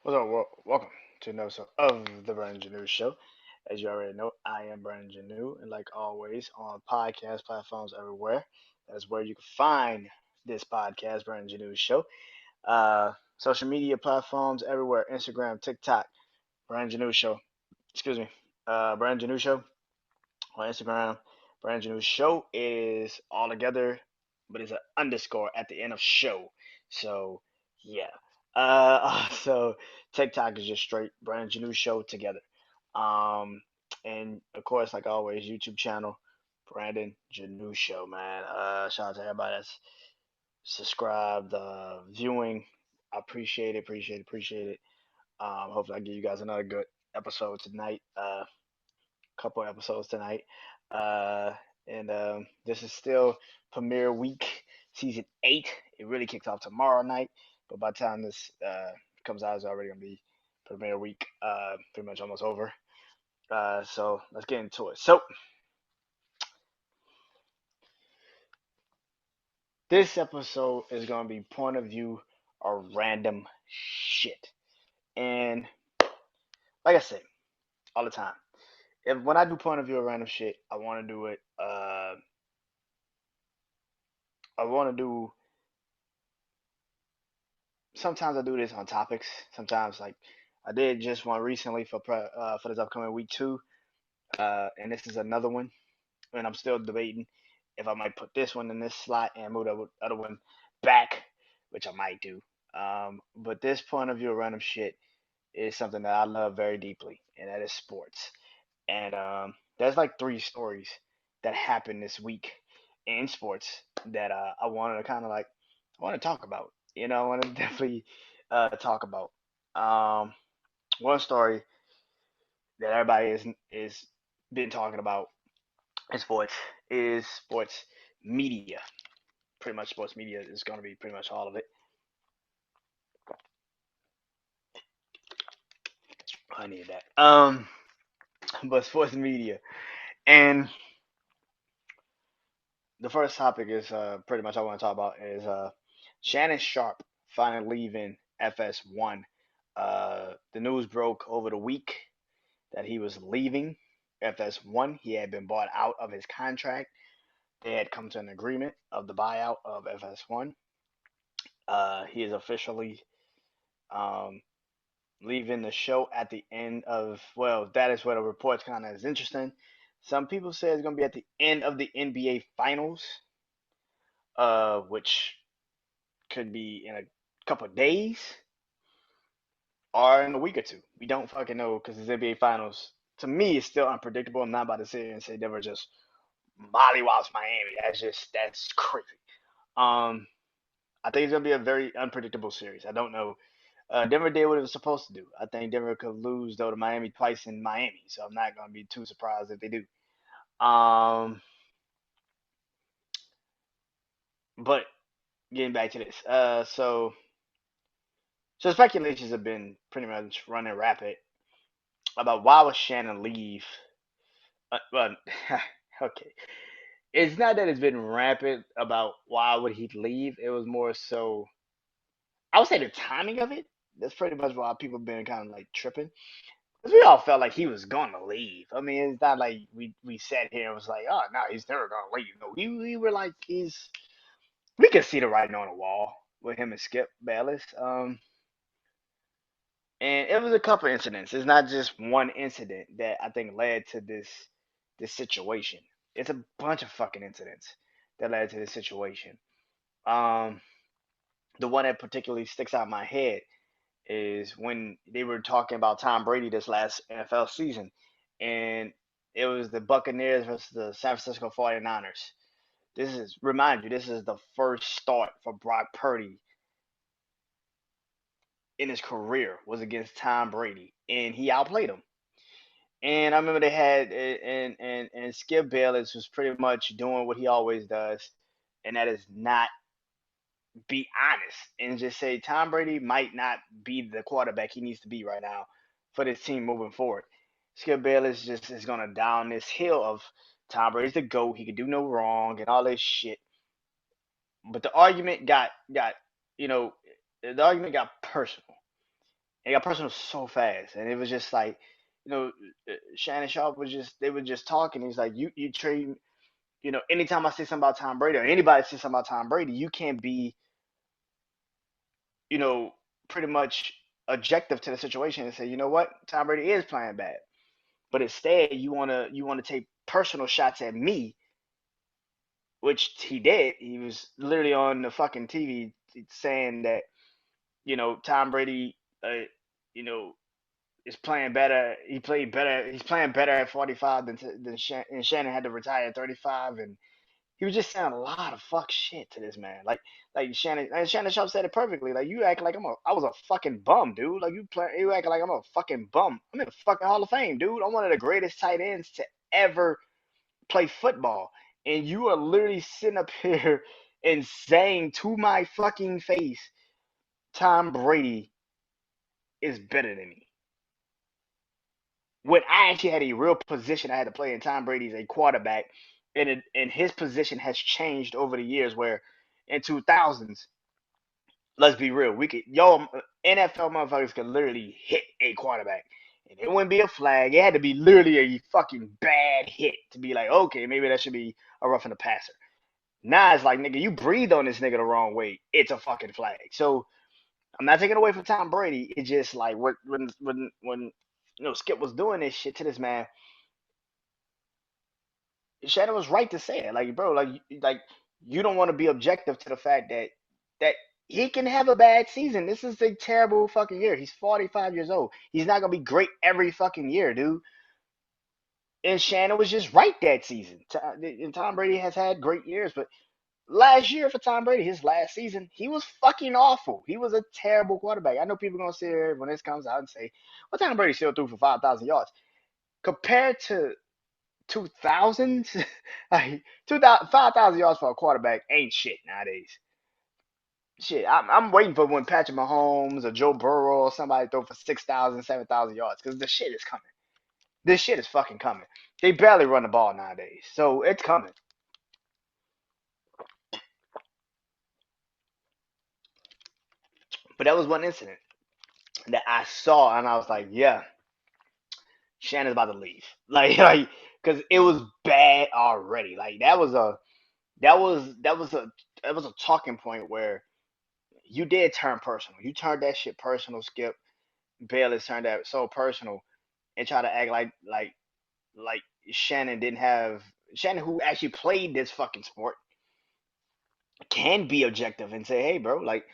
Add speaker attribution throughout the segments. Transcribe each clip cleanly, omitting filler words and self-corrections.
Speaker 1: What's up? Welcome to another episode of the BrandonJaneauShow. As you already know, I am Brandon Janeau, and like always, on podcast platforms everywhere. That's where you can find this podcast, BrandonJaneauShow. Social media platforms everywhere: Instagram, TikTok, BrandonJaneauShow. Excuse me, BrandonJaneauShow on Instagram. BrandonJaneauShow is all together, but it's an underscore at the end of show. So yeah. So TikTok is just straight Brandon Janeau Show together. Um, and of course, like always, YouTube channel Brandon Janeau Show, man. Shout out to everybody that's subscribed, viewing. I appreciate it. Hopefully, I give you guys another good episode tonight. Couple episodes tonight. Uh, and This is still premiere week, season 8. It really kicks off tomorrow night, but by the time this comes out, it's already gonna be premiere week, pretty much almost over. So let's get into it. So this episode is gonna be point of view or random shit, and like I say all the time, if when I do point of view or random shit, I want to do it. I want to do sometimes I do this on topics. Sometimes like I did just one recently for this upcoming week two, and this is another one. And I'm still debating if I might put this one in this slot and move the other one back, which I might do. But this point of view of random shit is something that I love very deeply, and that is sports. And there's like three stories that happened this week in sports that I wanted to kind of like I want to talk about. I want to definitely talk about. Um, One story that everybody is been talking about in sports is sports media. Pretty much, sports media is going to be pretty much all of it. I need that. But sports media, and the first topic is pretty much I want to talk about is Shannon Sharp finally leaving FS1. The news broke over the week that he was leaving FS1. He had been bought out of his contract. They had come to an agreement of the buyout of FS1. He is officially um, leaving the show at the end of, well, that is where the reports kind of is interesting. Some people say it's going to be at the end of the NBA Finals, which could be in a couple of days or in a week or two. We don't fucking know because it's NBA Finals. To me, it's still unpredictable. I'm not about to sit here and say Denver just mollywops Miami. That's crazy. Um, I think it's gonna be a very unpredictable series. I don't know. Denver did what it was supposed to do. I think Denver could lose though to Miami twice in Miami, so I'm not gonna be too surprised if they do. Um, but getting back to this, so speculations have been pretty much running rapid about why would Shannon leave. Well, okay, it's not that it's been rampant about why would he leave. It was more so I would say the timing of it. That's pretty much why people have been kind of like tripping. Because we all felt like he was gonna leave. I mean, it's not like we sat here and was like, oh no, he's never gonna leave. No, we were like, we could see the writing on the wall with him and Skip Bayless. And it was a couple incidents. It's not just one incident that I think led to this situation. It's a bunch of fucking incidents that led to this situation. Um, the one that particularly sticks out in my head is when they were talking about Tom Brady this last NFL season, and it was the Buccaneers versus the San Francisco 49ers. Remind you, this is the first start for Brock Purdy in his career was against Tom Brady, and he outplayed him. And I remember they had and Skip Bayless was pretty much doing what he always does, and that is not be honest and just say Tom Brady might not be the quarterback he needs to be right now for this team moving forward. Skip Bayless just is gonna down this hill of Tom Brady's the GOAT, he could do no wrong and all this shit. But the argument got you know the argument got personal. It got personal so fast, and it was just like, Shannon Sharp was just they were just talking. He's like, you trade, anytime I say something about Tom Brady or anybody says something about Tom Brady, you can't be, you know, pretty much objective to the situation and say, you know what, Tom Brady is playing bad, but instead you wanna take personal shots at me, which he did. He was literally on the fucking TV saying that, Tom Brady, you know, is playing better. He played better. He's playing better at 45 than and Shannon had to retire at 35, and he was just saying a lot of fuck shit to this man. Like Shannon Sharp said it perfectly. Like, you act like I was a fucking bum, dude. Like, you act like I'm a fucking bum. I'm in the fucking Hall of Fame, dude. I'm one of the greatest tight ends to ever play football, and you are literally sitting up here and saying to my fucking face, Tom Brady is better than me. When I actually had a real position I had to play, and Tom Brady's a quarterback, and his position has changed over the years. Where in 2000s, let's be real, we could NFL motherfuckers could literally hit a quarterback, and it wouldn't be a flag. It had to be literally a fucking bad hit to be like, okay, maybe that should be a roughing the passer. Now it's like, nigga, you breathe on this nigga the wrong way, it's a fucking flag. So I'm not taking away from Tom Brady. It's just like when Skip was doing this shit to this man, Shannon was right to say it. Like, bro, like you don't want to be objective to the fact that he can have a bad season. This is a terrible fucking year. He's 45 years old. He's not gonna be great every fucking year, dude. And Shannon was just right that season. And Tom Brady has had great years, but last year for Tom Brady, his last season, he was fucking awful. He was a terrible quarterback. I know people are gonna sit here when this comes out and say, "Well, Tom Brady still threw for 5,000 yards." Compared to 2000s, like 2,000, 5,000 yards for a quarterback ain't shit nowadays. Shit, I'm waiting for when Patrick Mahomes or Joe Burrow or somebody throw for 6,000, 7,000 yards, because the shit is coming. This shit is fucking coming. They barely run the ball nowadays, so it's coming. But that was one incident that I saw, and I was like, yeah, Shannon's about to leave. Because it was bad already. Like, that was a talking point where you did turn personal. You turned that shit personal, Skip. Bayless turned that so personal and try to act like Shannon, who actually played this fucking sport, can be objective and say, hey, bro, like,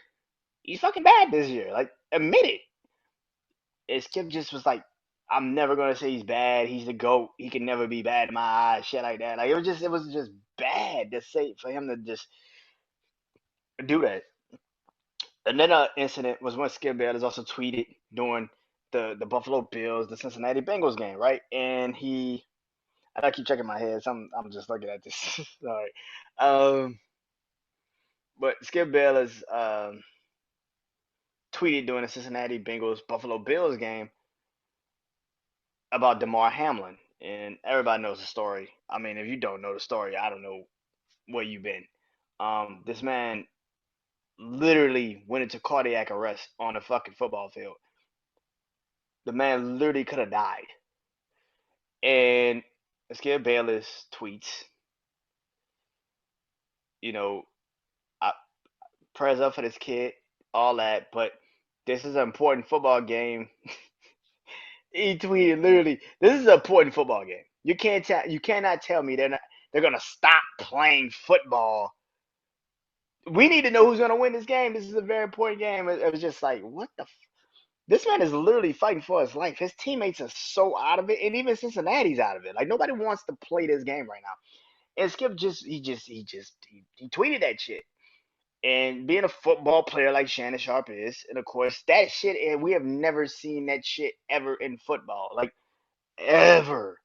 Speaker 1: he's fucking bad this year. Like, admit it. And Skip just was like, I'm never gonna say he's bad. He's the GOAT. He can never be bad in my eyes. Shit like that. Like, it was just bad to say for him to just do that. Another incident was when Skip Bayless also tweeted during the Buffalo Bills, the Cincinnati Bengals game, right? And I keep checking my head, so I'm just looking at this. Sorry. Um, but Skip Bayless tweeted during the Cincinnati Bengals Buffalo Bills game about Damar Hamlin, and everybody knows the story. I mean, if you don't know the story, I don't know where you've been. This man literally went into cardiac arrest on a fucking football field. The man literally could have died. And Skip Bayless tweets, you know, I, prayers up for this kid, all that, but this is an important football game. He tweeted literally, "This is an important football game. You cannot tell me they're gonna stop playing football. We need to know who's gonna win this game. This is a very important game." It was just like, what the. This man is literally fighting for his life. His teammates are so out of it, and even Cincinnati's out of it. Like, nobody wants to play this game right now. And Skip he tweeted that shit. And being a football player like Shannon Sharp is, and of course that shit, and we have never seen that shit ever in football, like ever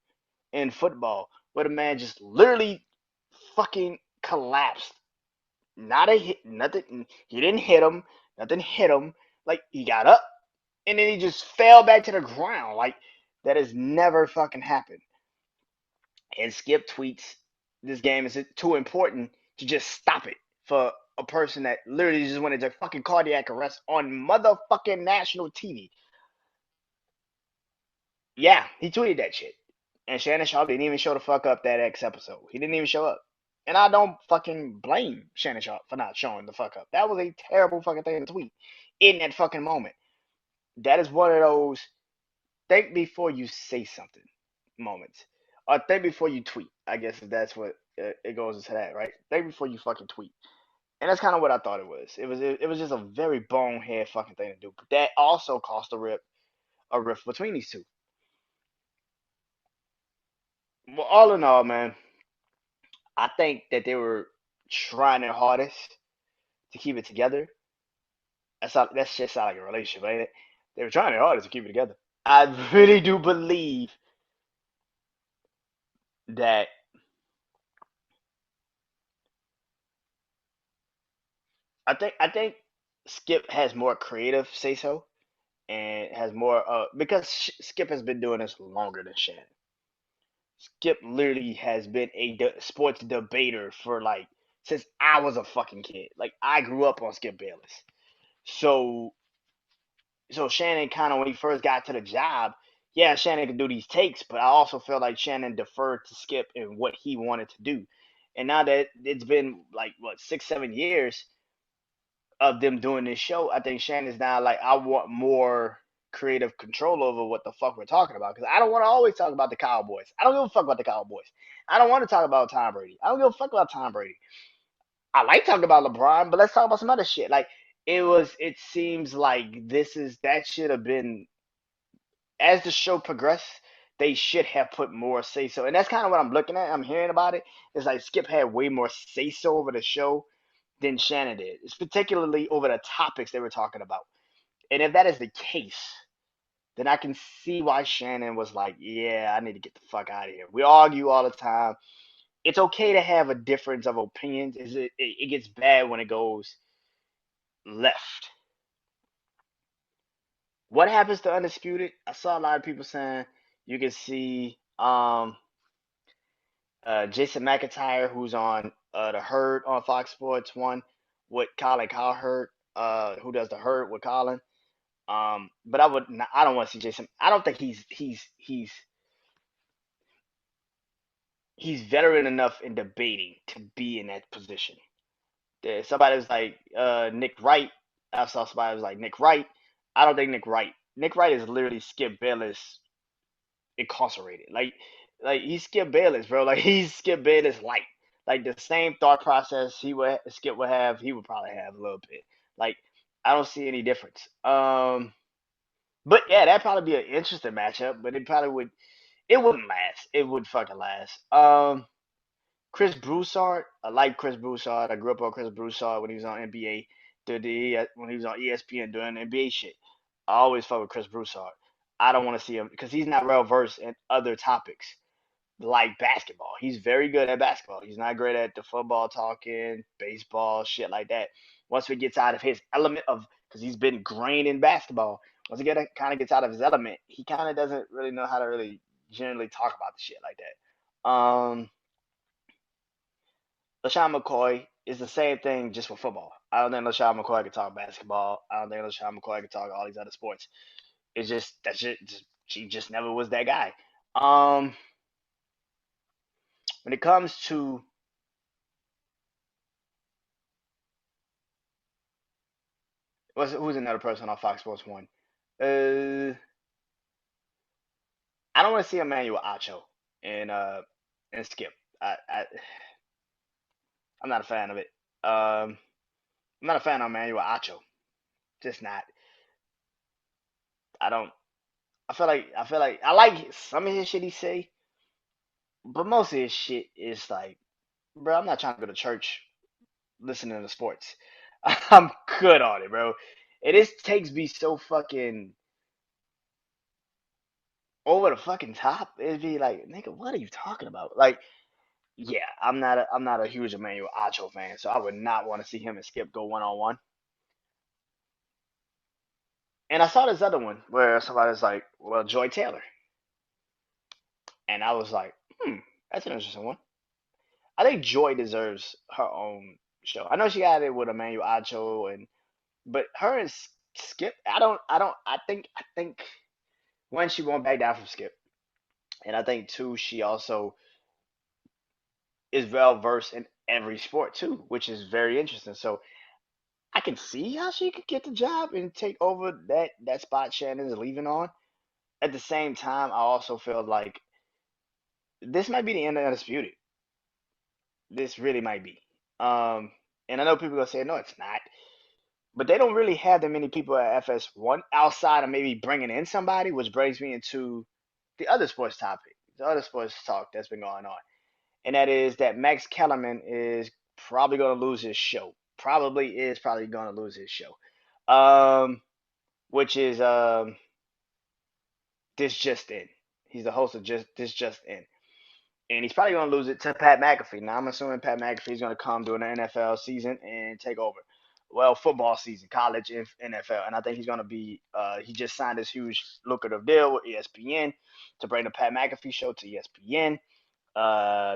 Speaker 1: in football, where the man just literally fucking collapsed. Not a hit, nothing. He didn't hit him. Nothing hit him. Like, he got up and then he just fell back to the ground. Like, that has never fucking happened. And Skip tweets, "This game is too important to just stop it for a person that literally just went into fucking cardiac arrest on motherfucking national TV." Yeah, he tweeted that shit. And Shannon Sharp didn't even show the fuck up that X episode. He didn't even show up. And I don't fucking blame Shannon Sharp for not showing the fuck up. That was a terrible fucking thing to tweet in that fucking moment. That is one of those think before you say something moments. Or think before you tweet. I guess if that's what it goes into that, right? Think before you fucking tweet. And that's kind of what I thought it was. It was just a very bonehead fucking thing to do. But that also caused a rift between these two. Well, all in all, man, I think that they were trying their hardest to keep it together. That's just not like a relationship, ain't it? They were trying their hardest to keep it together. I really do believe that I think Skip has more creative say so and has more because Skip has been doing this longer than Shannon. Skip literally has been a sports debater for like since I was a fucking kid. Like I grew up on Skip Bayless. So Shannon kind of when he first got to the job, yeah, Shannon could do these takes, but I also felt like Shannon deferred to Skip in what he wanted to do. And now that it's been like what 6, 7 years of them doing this show, I think Shannon's now like I want more creative control over what the fuck we're talking about because I don't want to always talk about the Cowboys. I don't give a fuck about the Cowboys. I don't want to talk about Tom Brady. I don't give a fuck about Tom Brady. I like talking about LeBron, but let's talk about some other shit. Like it seems like this is that should have been as the show progressed, they should have put more say so. And that's kind of what I'm looking at. I'm hearing about it. It's like Skip had way more say so over the show than Shannon did. It's particularly over the topics they were talking about. And if that is the case, then I can see why Shannon was like, yeah, I need to get the fuck out of here. We argue all the time. It's okay to have a difference of opinions. It gets bad when it goes left. What happens to Undisputed? I saw a lot of people saying you can see Jason McIntyre, who's on the Herd on Fox Sports One with Colin Cowherd, who does the Herd with Colin. But I don't want to see Jason. I don't think he's veteran enough in debating to be in that position. Somebody was like Nick Wright. I saw somebody was like Nick Wright. I don't think Nick Wright. Nick Wright is literally Skip Bayless incarcerated. Like he's Skip Bayless, bro. Like he's Skip Bayless light. Like the same thought process Skip would have, he would probably have a little bit. Like I don't see any difference. But yeah, that'd probably be an interesting matchup. But it probably would. It wouldn't last. It would fucking last. Chris Broussard. I like Chris Broussard. I grew up on Chris Broussard when he was on NBA. When he was on ESPN doing NBA shit. I always fuck with Chris Broussard. I don't want to see him because he's not well versed in other topics like basketball. He's very good at basketball. He's not great at the football talking, baseball, shit like that. Once he gets out of his element of, because he's been grained in basketball, once he kind of gets out of his element, he kind of doesn't really know how to really generally talk about the shit like that. LaShawn McCoy is the same thing just for football. I don't think LaShawn McCoy can talk basketball. I don't think LaShawn McCoy can talk all these other sports. It's just that shit. She just never was that guy. Um, when it comes to who's another person on Fox Sports One? Uh, I don't want to see Emmanuel Acho and Skip. I'm not a fan of it. I'm not a fan of Emmanuel Acho. Just not. I don't. I feel like I like some of his shit he say, but most of his shit is like, bro, I'm not trying to go to church listening to sports. I'm good on it, bro. And his takes be so fucking over the fucking top. It'd be like, nigga, what are you talking about? Like, yeah, I'm not a huge Emmanuel Acho fan, so I would not want to see him and Skip go 1-on-1. And I saw this other one where somebody's like, well, Joy Taylor, and I was like, that's an interesting one. I think Joy deserves her own show. I know she got it with Emmanuel Acho, but her and Skip, I think one, she won't back down from Skip, and I think two, she also is well versed in every sport too, which is very interesting. So I can see how she could get the job and take over that spot Shannon's leaving on. At the same time, I also feel like this might be the end of Undisputed. This really might be. Um, and I know people are gonna say no, it's not. But they don't really have that many people at FS1 outside of maybe bringing in somebody, which brings me into the other sports topic, the other sports talk that's been going on, and that is that Max Kellerman is probably going to lose his show. Probably going to lose his show, um, which is this just in. He's the host of just in, and he's probably going to lose it to Pat McAfee. Now I'm assuming Pat McAfee is going to come during the NFL season and take over. Well, football season, college and NFL, and I think he's going to be. He just signed this huge lucrative deal with ESPN to bring the Pat McAfee show to ESPN.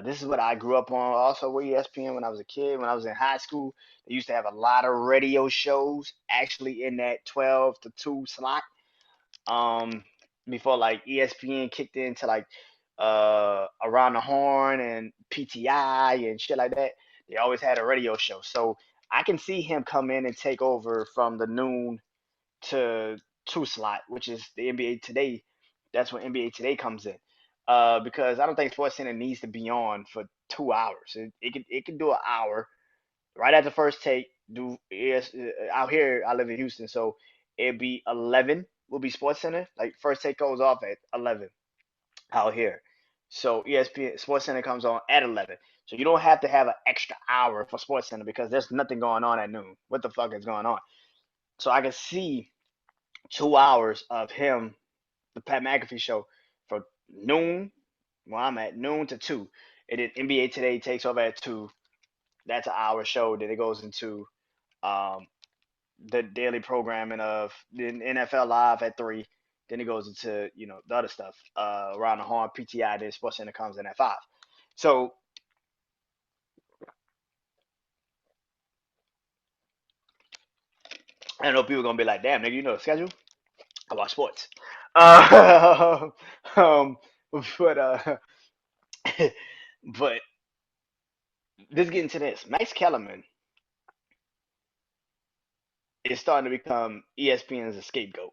Speaker 1: This is what I grew up on also with ESPN when I was a kid. When I was in high school, they used to have a lot of radio shows actually in that 12 to 2 slot. Um, Before like ESPN kicked into like Around the Horn and PTI and shit like that, they always had a radio show. So I can see him come in and take over from the noon to 2 slot, which is the NBA Today. That's when NBA Today comes in. Because I don't think SportsCenter needs to be on for 2 hours. It can do an hour right after first take. Do is Out here I live in Houston, so it'd be 11 will be SportsCenter. Like first take goes off at 11 out here. So ESPN SportsCenter comes on at 11. So you don't have to have an extra hour for SportsCenter because there's nothing going on at noon. What the fuck is going on? So I can see 2 hours of him, the Pat McAfee show, from noon, well, I'm at noon to 2. And then NBA Today takes over at 2. That's an hour show. Then it goes into um, the daily programming of the NFL Live at 3. Then it goes into, the other stuff, Around the Horn, PTI, then Sports Center comes in at 5. So I know people are going to be like, damn, nigga, you know the schedule? I watch sports. Uh, um, but, uh, but let's get into this. Max Kellerman is starting to become ESPN's scapegoat.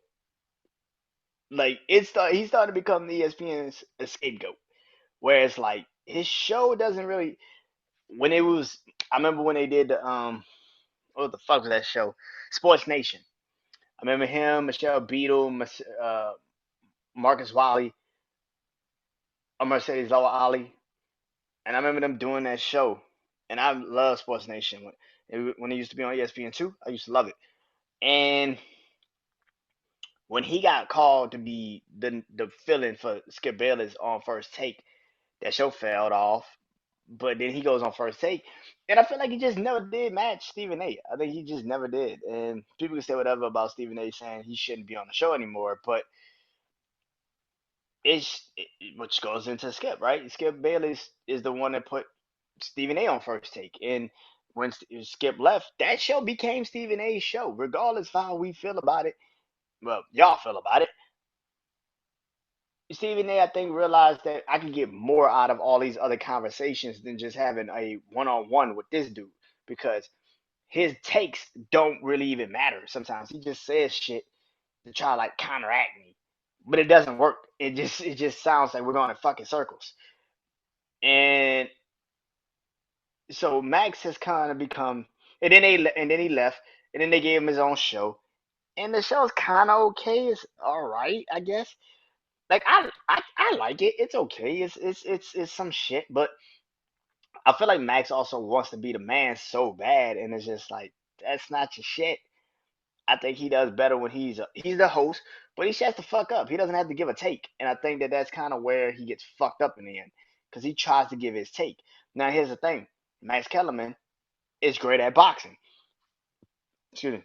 Speaker 1: Like he's starting to become the ESPN's scapegoat. Whereas like his show doesn't really when it was I remember when they did the what the fuck was that show? Sports Nation. I remember him, Michelle Beadle, Marcus Wiley, or Mercedes Law Ali, and I remember them doing that show. And I love Sports Nation when it used to be on ESPN2. I used to love it. And when he got called to be the fill-in for Skip Bayless on First Take, that show failed off. But then he goes on First Take, and I feel like he just never did match Stephen A. I think he just never did. And people can say whatever about Stephen A. saying he shouldn't be on the show anymore, but which goes into Skip, right? Skip Bayless is the one that put Stephen A. on First Take, and when Skip left, that show became Stephen A.'s show, regardless of how we feel about it. Well, y'all feel about it. Stephen A. I think realized that I could get more out of all these other conversations than just having a one-on-one with this dude because his takes don't really even matter. Sometimes he just says shit to try to like counteract me, but it doesn't work. It just sounds like we're going in fucking circles. And so Max has kind of become, and then he left, and then they gave him his own show, and the show's kind of okay. It's all right, I guess. Like I like it. It's okay. It's some shit, but I feel like Max also wants to be the man so bad, and it's just like that's not your shit. I think he does better when he's the host, but he shuts the fuck up. He doesn't have to give a take, and I think that that's kind of where he gets fucked up in the end because he tries to give his take. Now here's the thing: Max Kellerman is great at boxing. Excuse me.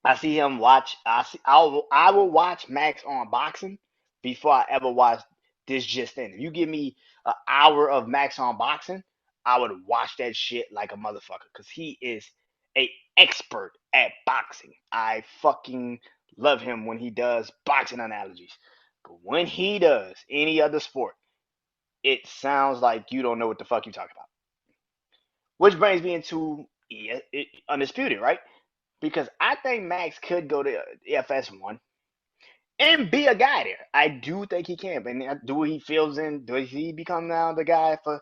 Speaker 1: I see him watch. I will watch Max on boxing before I ever watch this just in. If you give me an hour of Max on boxing, I would watch that shit like a motherfucker because he is a expert at boxing. I fucking love him when he does boxing analogies. But when he does any other sport, it sounds like you don't know what the fuck you talking about. Which brings me into Undisputed, right? Because I think Max could go to FS1 and be a guy there. I do think he can. But do he feels in? Does he become now the guy for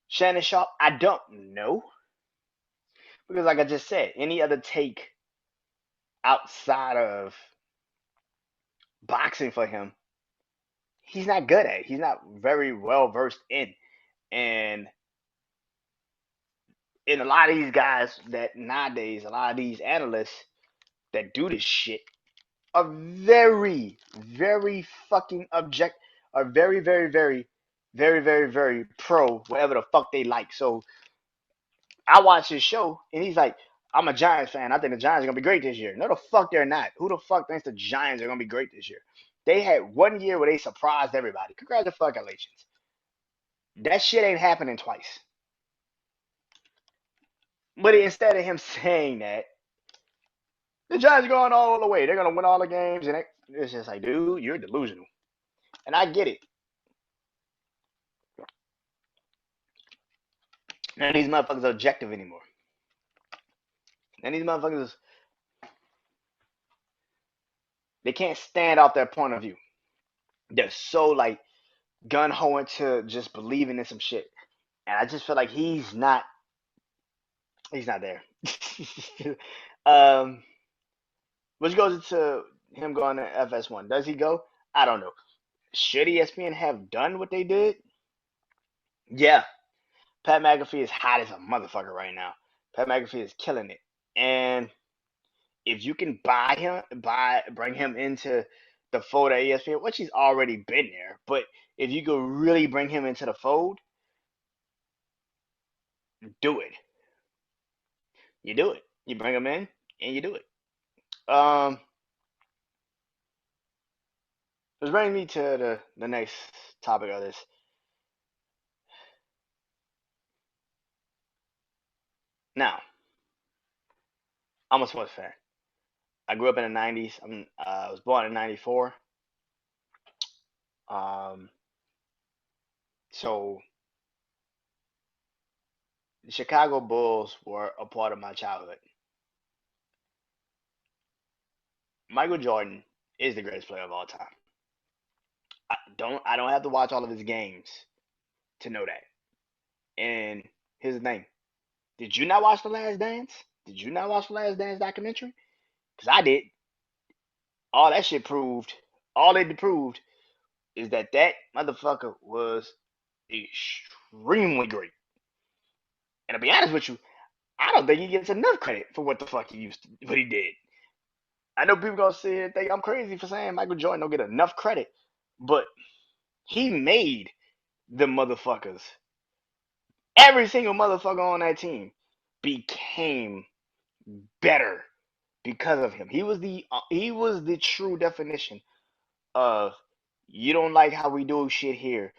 Speaker 1: Shannon Sharp? I don't know. Because, like I just said, any other take outside of boxing for him, he's not good at. He's not very well versed in. And a lot of these guys that nowadays, a lot of these analysts that do this shit are very, very fucking object, are very, very, very, very, very, very pro whatever the fuck they like. So I watch his show and he's like, I'm a Giants fan. I think the Giants are gonna be great this year. No, the fuck they're not. Who the fuck thinks the Giants are gonna be great this year? They had 1 year where they surprised everybody. Congratulations. That shit ain't happening twice. But instead of him saying that, the Giants are going all the way. They're gonna win all the games, and it's just like, dude, you're delusional. And I get it. None of these motherfuckers are objective anymore. None of these motherfuckers, they can't stand out their point of view. They're so like gun ho into just believing in some shit. And I just feel like he's not there. Which goes into him going to FS1. Does he go? I don't know. Should ESPN have done what they did? Yeah. Pat McAfee is hot as a motherfucker right now. Pat McAfee is killing it. And if you can bring him into the fold at ESPN, which he's already been there, but if you could really bring him into the fold, do it. You do it. You bring him in and you do it. Which brings me to the next topic of this. Now, I'm a sports fan. I grew up in the '90s. I was born in '94. Um, so the Chicago Bulls were a part of my childhood. Michael Jordan is the greatest player of all time. I don't have to watch all of his games to know that. And here's the thing. Did you not watch The Last Dance? Did you not watch The Last Dance documentary? Because I did. All that shit proved, all it proved is that motherfucker was extremely great. And to be honest with you, I don't think he gets enough credit for what the fuck what he did. I know people gonna sit here and think I'm crazy for saying Michael Jordan don't get enough credit, but he made the motherfuckers. Every single motherfucker on that team became better because of him. He was the true definition of you don't like how we do shit here,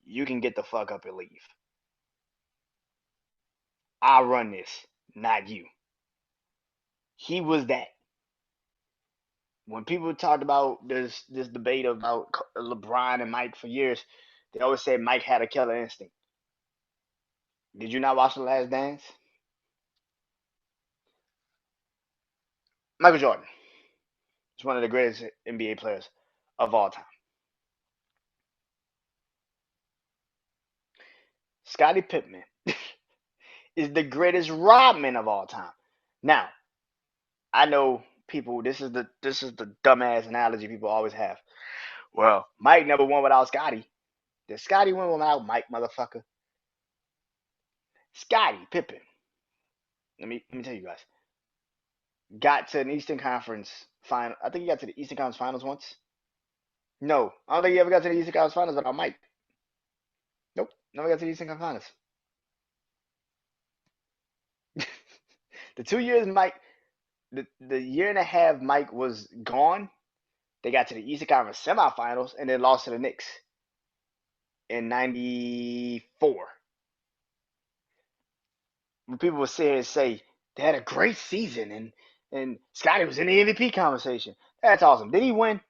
Speaker 1: you can get the fuck up and leave. I run this, not you. He was that. When people talked about this debate about LeBron and Mike for years, they always said Mike had a killer instinct. Did you not watch The Last Dance? Michael Jordan is one of the greatest NBA players of all time. Scottie Pippen is the greatest rodman of all time. Now, I know people. This is the dumbass analogy people always have. Well, Mike never won without Scottie. Did Scottie win without Mike, motherfucker? Scottie Pippen. Let me tell you guys. Got to an Eastern Conference final. I think he got to the Eastern Conference Finals once. No, I don't think he ever got to the Eastern Conference Finals without Mike. Nope, never got to the Eastern Conference Finals. The 2 years Mike, the year and a half Mike was gone, they got to the Eastern Conference semifinals and then lost to the Knicks in '94. When people would sit here and say they had a great season and Scottie was in the MVP conversation. That's awesome. Did he win?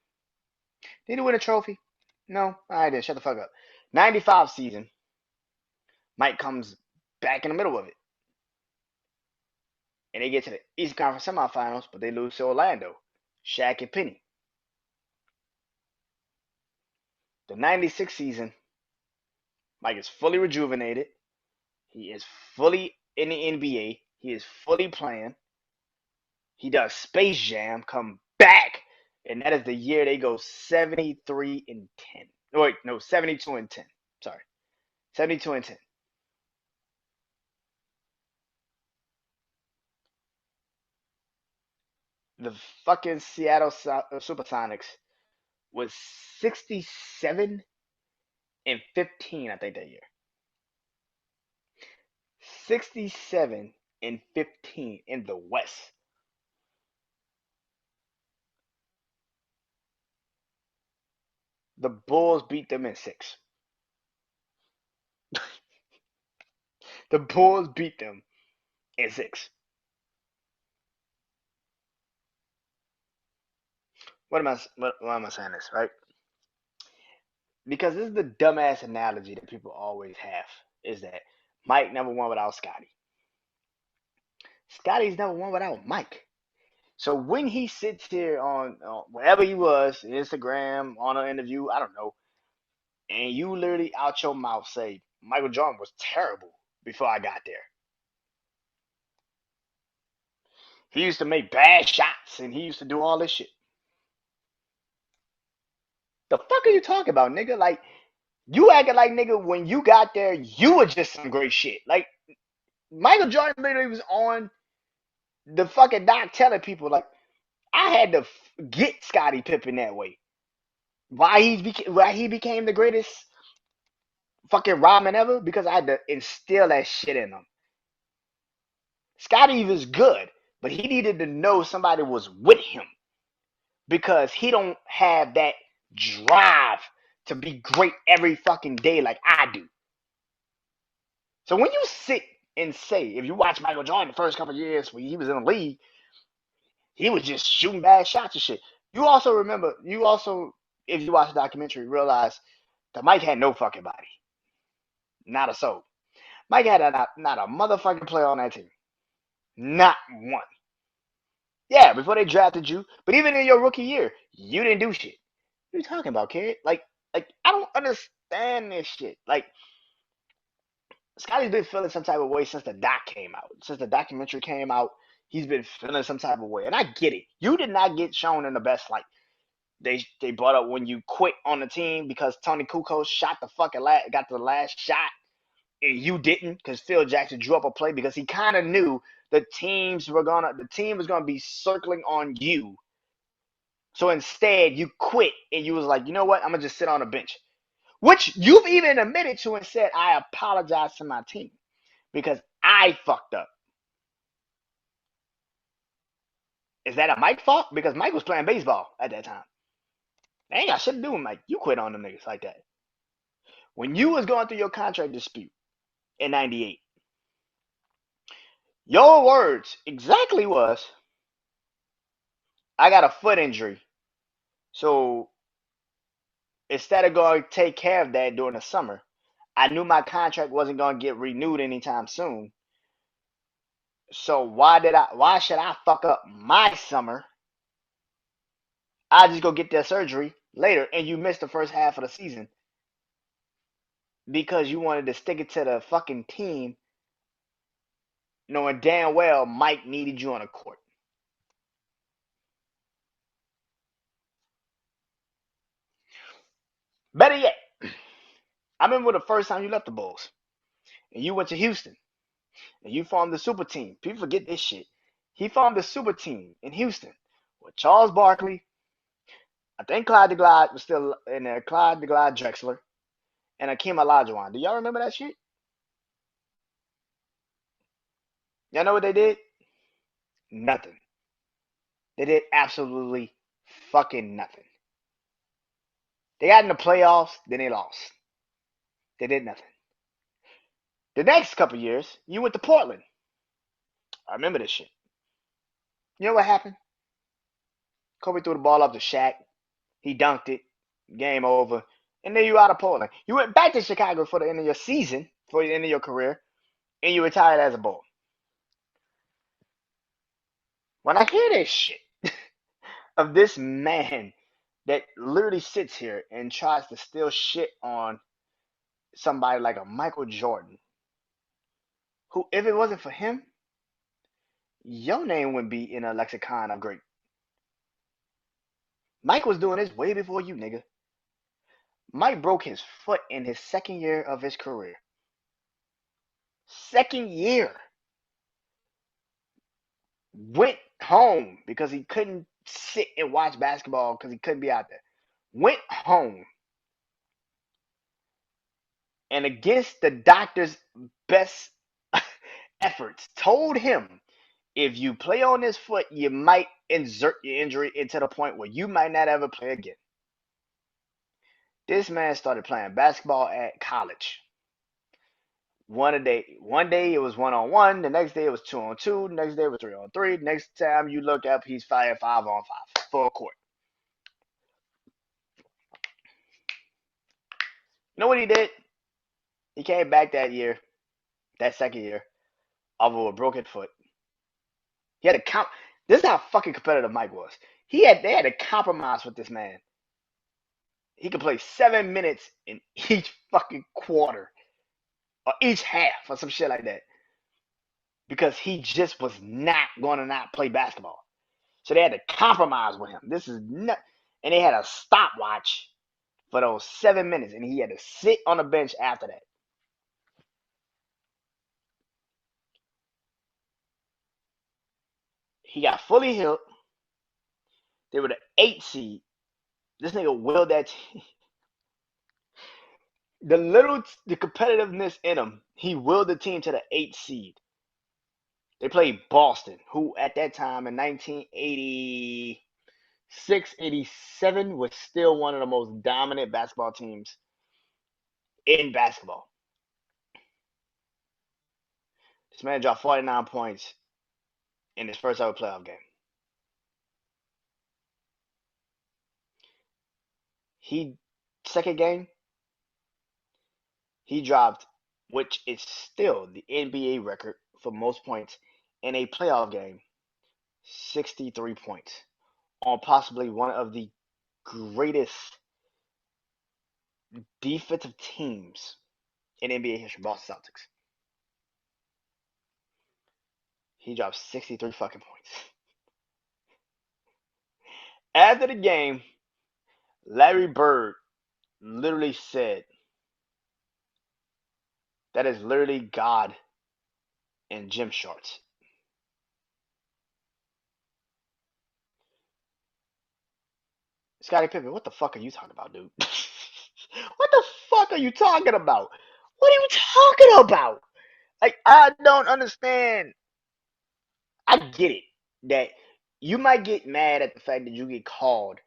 Speaker 1: Did he win a trophy? No, I didn't. Shut the fuck up. 95 season, Mike comes back in the middle of it. And they get to the East Conference semifinals, but they lose to Orlando. Shaq and Penny. The 96 season, Mike is fully rejuvenated. He is fully in the NBA. He is fully playing. He does Space Jam, come back, and that is the year they go 73 and 10. Wait, no, 72 and 10. Sorry, 72 and 10. The fucking Seattle Supersonics was 67 and 15, I think that year. 67 and 15 in the West. The Bulls beat them in 6. The Bulls beat them in 6. Why am I saying this, right? Because this is the dumbass analogy that people always have, is that Mike never won without Scotty. Scotty's never won without Mike. So when he sits here on wherever he was, Instagram, on an interview, I don't know, and you literally out your mouth say Michael Jordan was terrible before I got there. He used to make bad shots and he used to do all this shit. The fuck are you talking about, nigga? Like, you acting like, nigga, when you got there, you were just some great shit. Like, Michael Jordan literally was on the fucking doc telling people, like, I had to get Scottie Pippen that way. Why he became the greatest fucking Rodman ever? Because I had to instill that shit in him. Scottie was good, but he needed to know somebody was with him because he don't have that drive to be great every fucking day like I do. So when you sit and say, if you watch Michael Jordan the first couple of years when he was in the league, he was just shooting bad shots and shit. If you watch the documentary, realize that Mike had no fucking body. Not a soul. Mike had not a motherfucking player on that team. Not one. Yeah, before they drafted you. But even in your rookie year, you didn't do shit. What are you talking about, kid? Like I don't understand this shit. Like Scotty's been feeling some type of way since the doc came out. Since the documentary came out, he's been feeling some type of way. And I get it. You did not get shown in the best light. They brought up when you quit on the team because Tony Kukoc shot the fucking got the last shot and you didn't because Phil Jackson drew up a play because he kind of knew the team was gonna be circling on you. So instead, you quit and you was like, you know what? I'm gonna just sit on the bench, which you've even admitted to and said, I apologize to my team because I fucked up. Is that a Mike fault? Because Mike was playing baseball at that time. They ain't got shit to do with Mike. You quit on them niggas like that. When you was going through your contract dispute in 98, your words exactly was, I got a foot injury. So instead of going to take care of that during the summer, I knew my contract wasn't going to get renewed anytime soon. So why should I fuck up my summer? I just go get that surgery later and you missed the first half of the season because you wanted to stick it to the fucking team knowing damn well Mike needed you on the court. Better yet, I remember the first time you left the Bulls and you went to Houston and you formed the super team. People forget this shit. He formed the super team in Houston with Charles Barkley. I think Clyde DeGlide was still in there. Clyde DeGlide Drexler and Akeem Olajuwon. Do y'all remember that shit? Y'all know what they did? Nothing. They did absolutely fucking nothing. They got in the playoffs, then they lost. They did nothing. The next couple years, you went to Portland. I remember this shit. You know what happened? Kobe threw the ball up to Shaq. He dunked it. Game over. And then you out of Portland. You went back to Chicago for the end of your season, for the end of your career, and you retired as a Bull. When I hear this shit of this man that literally sits here and tries to steal shit on somebody like a Michael Jordan, who, if it wasn't for him, your name wouldn't be in a lexicon of great. Mike was doing this way before you, nigga. Mike broke his foot in his second year of his career. Second year. Went home because he couldn't sit and watch basketball because he couldn't be out there. Went home and against the doctor's best efforts, told him if you play on this foot, you might insert your injury into the point where you might not ever play again. This man started playing basketball at college. One day it was 1-on-1. The next day it was 2-on-2. The next day it was 3-on-3. Next time you look up, he's fighting 5-on-5 full court. You know what he did? He came back that second year, off of a broken foot. He had to This is how fucking competitive Mike was. They had to compromise with this man. He could play 7 minutes in each fucking quarter or each half or some shit like that because he just was not going to not play basketball. So they had to compromise with him. This is not, and they had a stopwatch for those 7 minutes, and he had to sit on the bench after that. He got fully healed. They were the 8 seed. This nigga willed that team. The competitiveness in him, he willed the team to the 8 seed. They played Boston, who at that time in 1986, 87 was still one of the most dominant basketball teams in basketball. This man dropped 49 points in his first ever playoff game. Second game, he dropped, which is still the NBA record for most points in a playoff game, 63 points on possibly one of the greatest defensive teams in NBA history, Boston Celtics. He dropped 63 fucking points. After the game, Larry Bird literally said, that is literally God in gym shorts. Scottie Pippen, what the fuck are you talking about, dude? What the fuck are you talking about? What are you talking about? Like, I don't understand. I get it that you might get mad at the fact that you get called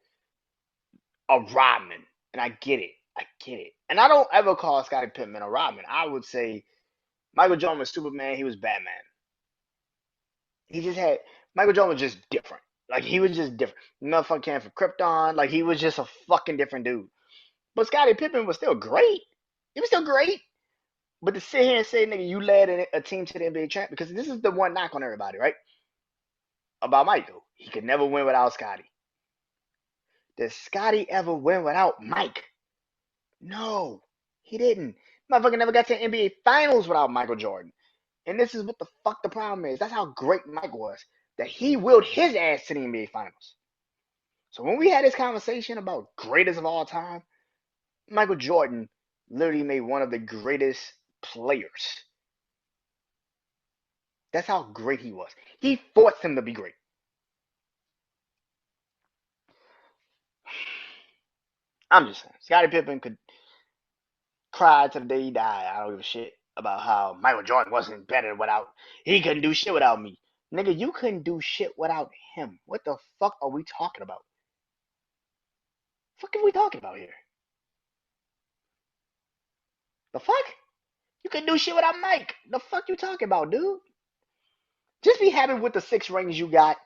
Speaker 1: a Rodman, and I get it. I get it. And I don't ever call Scottie Pippen a Rodman. I would say Michael Jordan was Superman. He was Batman. He just had Michael Jordan was just different. Like he was just different. Motherfucker came from Krypton. Like he was just a fucking different dude. But Scottie Pippen was still great. He was still great. But to sit here and say, nigga, you led a team to the NBA champ, because this is the one knock on everybody, right? About Michael. He could never win without Scottie. Did Scottie ever win without Mike? No, he didn't. Motherfucker never got to the NBA Finals without Michael Jordan. And this is what the fuck the problem is. That's how great Mike was. That he willed his ass to the NBA Finals. So when we had this conversation about greatest of all time, Michael Jordan literally made one of the greatest players. That's how great he was. He forced him to be great. I'm just saying. Scottie Pippen could cry to the day he died. I don't give a shit about how Michael Jordan wasn't better without. He couldn't do shit without me. Nigga, you couldn't do shit without him. What the fuck are we talking about? Fuck are we talking about here? The fuck? You couldn't do shit without Mike. The fuck you talking about, dude? Just be happy with the 6 rings you got.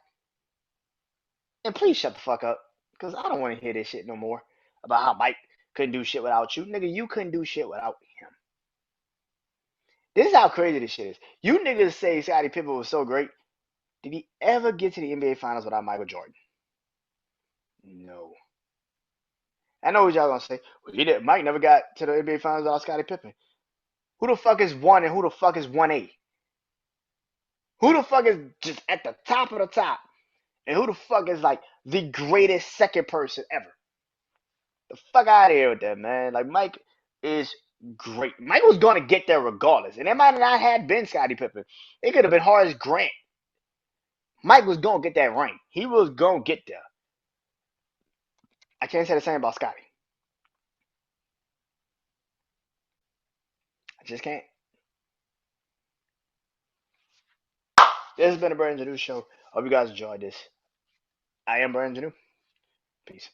Speaker 1: And please shut the fuck up. Because I don't want to hear this shit no more. about how Mike couldn't do shit without you. Nigga, you couldn't do shit without him. This is how crazy this shit is. You niggas say Scottie Pippen was so great. Did he ever get to the NBA Finals without Michael Jordan? No. I know what y'all gonna say. Well, he did. Mike never got to the NBA Finals without Scottie Pippen. Who the fuck is one and who the fuck is 1A? Who the fuck is just at the top of the top? And who the fuck is like the greatest second person ever? The fuck out of here with that, man. Like Mike is great. Mike was gonna get there regardless. And it might not have been Scottie Pippen. It could have been Horace Grant. Mike was gonna get that ring. He was gonna get there. I can't say the same about Scottie. I just can't. This has been a BrandonJaneauShow. Hope you guys enjoyed this. I am BrandonJaneau. Peace.